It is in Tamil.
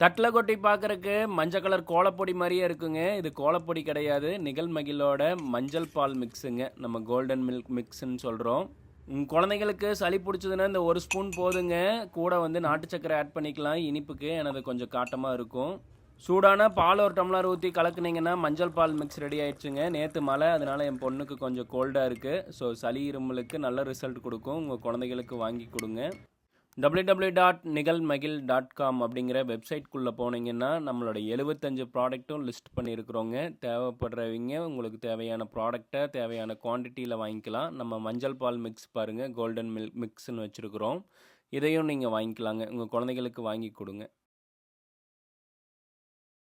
தட்டில் கொட்டி பார்க்குறக்கு மஞ்சள் கலர் கோலப்பொடி மாதிரியே இருக்குங்க. இது கோலப்பொடி கிடையாது. நிகழ் மகிழோட மஞ்சள் பால் மிக்ஸுங்க. நம்ம கோல்டன் மில்க் மிக்ஸ்ன்னு சொல்கிறோம். குழந்தைங்களுக்கு சளி பிடிச்சதுன்னா இந்த ஒரு ஸ்பூன் போதுங்க. கூட வந்து நாட்டு சக்கரை ஆட் பண்ணிக்கலாம் இனிப்புக்கு. எனது கொஞ்சம் காட்டமாக இருக்கும். சூடான பால் ஒரு டம்ளர் ஊற்றி கலக்குனீங்கன்னா மஞ்சள் பால் மிக்ஸ் ரெடி ஆயிடுச்சுங்க. நேற்று மழை, அதனால் என் பொண்ணுக்கு கொஞ்சம் கோல்டாக இருக்குது. ஸோ சளி இருமலுக்கு நல்ல ரிசல்ட் கொடுக்கும். உங்கள் குழந்தைகளுக்கு வாங்கி கொடுங்க. www.nigalmagil.com அப்படிங்கிற வெப்சைட்குள்ளே போனீங்கன்னா நம்மளோட 75 ப்ராடக்ட்டும் லிஸ்ட் பண்ணியிருக்கிறோங்க. தேவைப்படுறவங்க உங்களுக்கு தேவையான ப்ராடக்டை தேவையான குவான்டிட்டியில் வாங்கிக்கலாம். நம்ம மஞ்சள் பால் மிக்ஸ் பாருங்கள், கோல்டன் மில்க் மிக்ஸ்ன்னு வச்சுருக்குறோம். இதையும் நீங்கள் வாங்கிக்கலாங்க. உங்கள் குழந்தைகளுக்கு வாங்கி கொடுங்க.